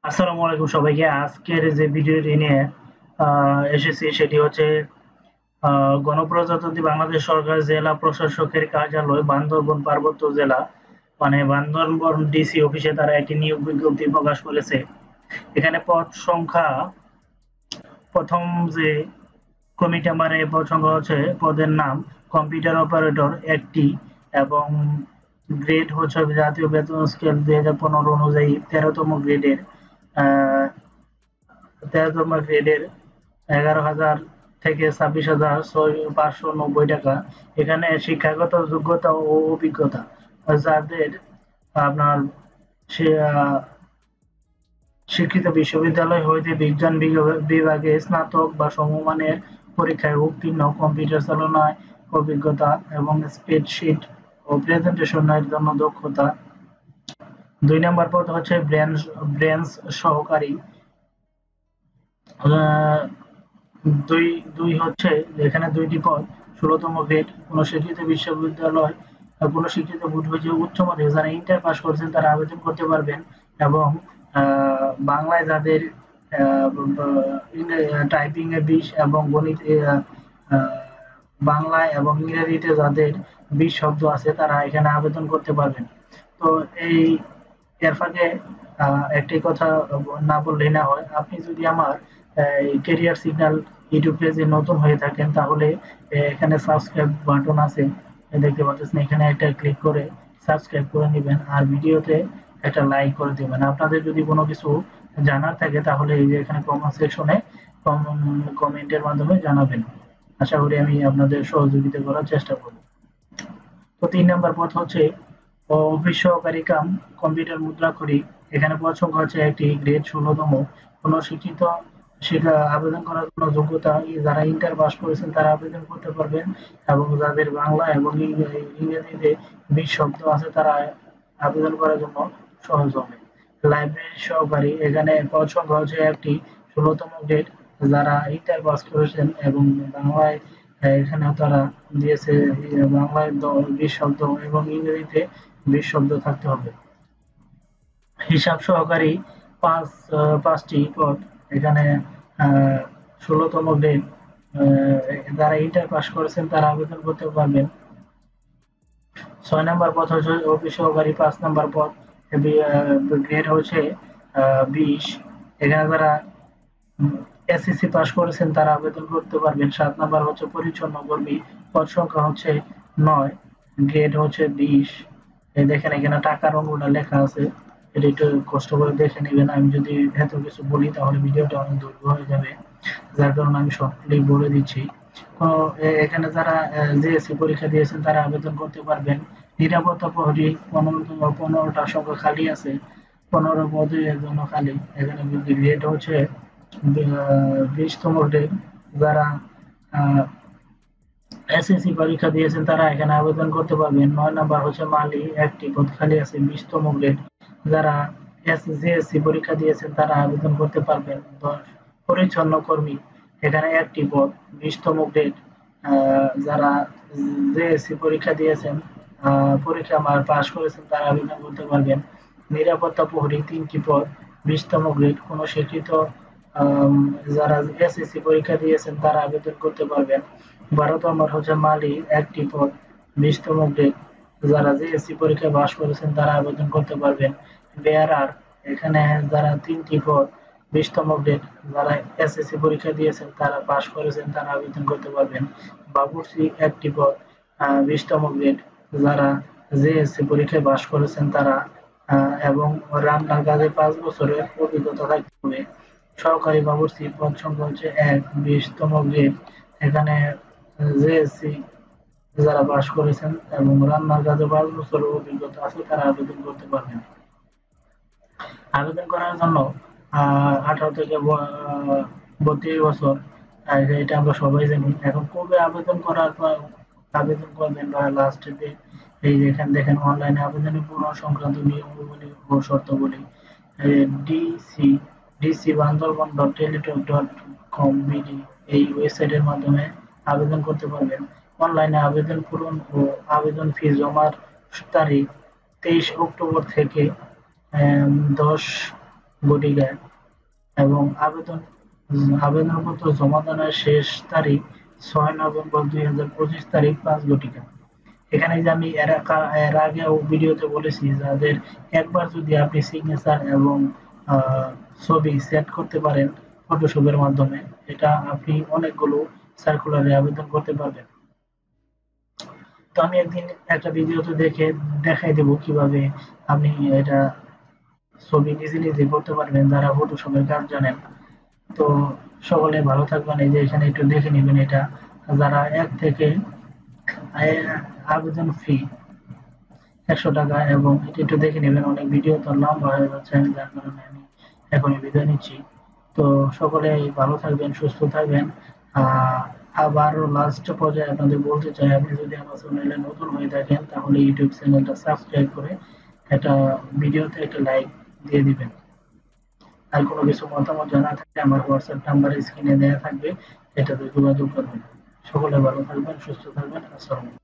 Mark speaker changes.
Speaker 1: আসসালামু আলাইকুম সবাইকে। আজকের যে ভিডিওটি নিয়ে এসেছি সেটি হচ্ছে গণপ্রজাতন্ত্রী বাংলাদেশ সরকার জেলা প্রশাসকের কার্যালয় বান্দরবান পার্বত্য জেলা মানে বান্দরবান ডিসি অফিসে তারা একটি নিয়োগ বিজ্ঞপ্তি প্রকাশ করেছে। এখানে পদ সংখ্যা প্রথম যে কমিটি নাম্বারে পদ সংখ্যা হচ্ছে পদের নাম কম্পিউটার অপারেটর একটি এবং গ্রেড হচ্ছে জাতীয় বেতন স্কেল 2015 অনুযায়ী 13তম গ্রেডের আহ 13তম গ্রেডের 11,000 থেকে 26,590 টাকা। এখানে শিক্ষাগত যোগ্যতা ও অভিজ্ঞতা যাদের আপনার সে শিক্ষিত বিশ্ববিদ্যালয় হইতে বিজ্ঞান বিভাগে স্নাতক বা সমমানের পরীক্ষায় উত্তীর্ণ, কম্পিউটার চালনায় অভিজ্ঞতা এবং স্প্রেডশিট ও প্রেজেন্টেশনের জন্য দক্ষতা। 2 নম্বর পদ হচ্ছে ব্রেঞ্চ সহকারী। আহ, দুই দুই হচ্ছে এখানে দুইটি পদ। 16তম গ্রেড। কোন শিক্ষিত বিশ্ববিদ্যালয় কোন শিক্ষিত বোর্ড হচ্ছে উচ্চ মাধ্যমিক যারা ইন্টার পাস করছেন তারা আবেদন করতে পারবেন এবং বাংলায় যাদের টাইপিং এ 20 এবং গণিতে আহ, বাংলায় এবং ইংরেজিতে যাদের 20 শব্দ আছে তারা এখানে আবেদন করতে পারবেন। তো এই এর ফাঁকে একটি কথা না বললেই না হয়। আপনি যদি আমার ক্যারিয়ার সিগন্যাল ইউটিউব পেজে নতুন হয়ে থাকেন তাহলে এখানে সাবস্ক্রাইব বাটন আছে, দেখতে পাচ্ছেন। এখানে একটা ক্লিক করে সাবস্ক্রাইব করে নেবেন আর ভিডিওতে একটা লাইক করে দেবেন। আপনাদের যদি কোনো কিছু জানার থাকে তাহলে এই যে এখানে কমেন্ট সেকশনে কমেন্টের মাধ্যমে জানাবেন। আশা করি আমি আপনাদের সহযোগিতা করার চেষ্টা করব। তো 3 নাম্বার পদ হচ্ছে অফিস সহকারী কাম কম্পিউটার মুদ্রাক্ষরিক। এখানে পদ সংখ্যা হচ্ছে একটি, গ্রেড 16তম। কোনো শিক্ষিত আবেদন করার জন্য যোগ্যতা যারা ইন্টার পাস করেছেন তারা আবেদন করতে পারবেন এবং যাদের বাংলা এবং ইংরেজিতে 20 শব্দ আছে তারা আবেদন করার জন্য সহজ হবে। লাইব্রেরি সহকারী। এখানে পদ সংখ্যা হচ্ছে একটি, 16তম গ্রেড। যারা ইন্টার পাস করেছেন এবং বাংলায় এখানে তারা দিয়েছে বাংলায় 20 শব্দ এবং ইংরেজিতে 20 শব্দ থাকতে হবে। হিসাব সহকারী পাঁচটি পদ। এখানে 16তম গ্রেড। যারা ইন্টার পাস করেছেন তারা আবেদন করতে পারবেন। 6 নম্বর পদ হচ্ছে অফিস সহকারী। 5 নম্বর পদ গ্রেড হচ্ছে 20। এখানে যারা এসএসসি পাস করেছেন তারা আবেদন করতে পারবেন। 7 নাম্বার হচ্ছে পরিচ্ছন্ন কর্মী। পদ সংখ্যা হচ্ছে 9, গ্রেড হচ্ছে 20। এই দেখেন এখানে টাকার অঙ্কটা লেখা আছে, এটা একটু কষ্ট করে দেখে নেবেন। আমি যদি এত কিছু বলি তাহলে ভিডিওটা অনেক দীর্ঘ হয়ে যাবে, যার কারণে আমি শর্টলি বলে দিচ্ছি। তো এখানে যারা জেএসসি পরীক্ষা দিয়েছেন তারা আবেদন করতে পারবেন। নিরাপত্তা প্রহরী 15টা সংখ্যা খালি আছে, 15 পদের জন্য খালি। এখানে গ্রেড হচ্ছে 20তম গ্রেড। যারা এসএসসি পরীক্ষা দিয়েছেন তারা এখানে আবেদন করতে পারবেন। 9 নাম্বার হচ্ছে মালি, একটি পদ খালি আছে, 20তম গ্রেড। যারা জেএসসি পরীক্ষা দিয়েছেন তারা আবেদন করতে পারবেন। 10 পরিচ্ছন্ন কর্মী। এখানে একটি পদ, 20তম গ্রেড। যারা জেএসসি পরীক্ষা দিয়েছেন পরীক্ষা পাস করেছেন তারা আবেদন করতে পারবেন। নিরাপত্তা প্রহরী 3টি পদ, 20তম গ্রেড। কোন শিক্ষিত আম, যারা এসএসসি পরীক্ষা দিয়েছেন তারা আবেদন করতে পারবেন। 12 নম্বর হচ্ছে মালি, একটি পদ, 20তম গ্রেড। যারা জেএসসি পরীক্ষায় পাস করেছেন তারা আবেদন করতে পারবেন। বেয়ারার। এখানে যারা 3টি পদ, 20তম গ্রেড। যারা এসএসসি পরীক্ষা দিয়েছেন তারা পাস করেছেন তারা আবেদন করতে পারবেন। বাবুর্চি, একটি পদ, 20তম গ্রেড। যারা জেএসসি পরীক্ষায় পাস করেছেন তারা এবং রান্নার কাজে 5 বছরের অভিজ্ঞতা থাকতে হবে। সহকারী বাবুর্চি, পদ সংখ্যা হচ্ছে 1, 20তম গ্রেড। এখানে জেএসসি যারা পাস করেছেন এবং রান্নার কাজে 5 বছরের অভিজ্ঞতা আছে তারা আবেদন করতে পারবেন। আবেদন করার জন্য 18 থেকে 32 বছর, এটা আমরা সবাই জানি। এখন কবে আবেদন করার পর আবেদন করবেন বা লাস্ট ডেট, এই যে এখানে দেখেন অনলাইনে আবেদনের পূর্ণ সংক্রান্ত নিয়মাবলী ও শর্তাবলী। DC DC Bandarban dot Teletalk dot com BD এই ওয়েবসাইটের মাধ্যমে আবেদন করতে পারবেন। অনলাইনে আবেদন পূরণ ও আবেদন ফি জমার তারিখ 23 অক্টোবর থেকে 10 ঘটিকা এবং আবেদনপত্র জমা দানের শেষ তারিখ 6 নভেম্বর 2025 তারিখ 5 ঘটিকা। এখানে যে আমি এর আগেও ভিডিওতে বলেছি, যাদের একবার যদি আপনি সিগনেচার এবং ছবি সেট করতে পারেন ফটোশপের মাধ্যমে, এটা আপনি অনেকগুলো সার্কুলারে আবেদন করতে পারবেন। তো আমি একদিন একটা ভিডিওতে দেখাই দেব কিভাবে আপনি এটা ছবি নিজে নিজে করতে পারবেন যারা ফটোশপের কাজ জানেন। তো সকলে ভালো থাকবেন। এই যে এখানে একটু দেখে নেবেন এটা, যারা এক থেকে আবেদন ফি 100 টাকা, এবং এটা একটু দেখে নেবেন। অনেক ভিডিও তো লম্বা হয়ে যাচ্ছে, যার কারণে আমি এখনই বিদায় নিচ্ছি। তো সকলে ভালো থাকবেন, সুস্থ থাকবেন। আবার লাস্ট পর্যায়ে আপনাদের বলতে চাই, আপনি যদি আমার চ্যানেলে নতুন হয়ে থাকেন তাহলে ইউটিউব চ্যানেলটা সাবস্ক্রাইব করে একটা ভিডিওতে একটা লাইক দিয়ে দিবেন। আর কোনো কিছু মতামত জানা থাকলে আমার হোয়াটসঅ্যাপ নাম্বার স্ক্রিনে দেওয়া থাকবে, এটাতে যোগাযোগ করবেন। সকলে ভালো থাকবেন, সুস্থ থাকবেন। আসসালামু আলাইকুম।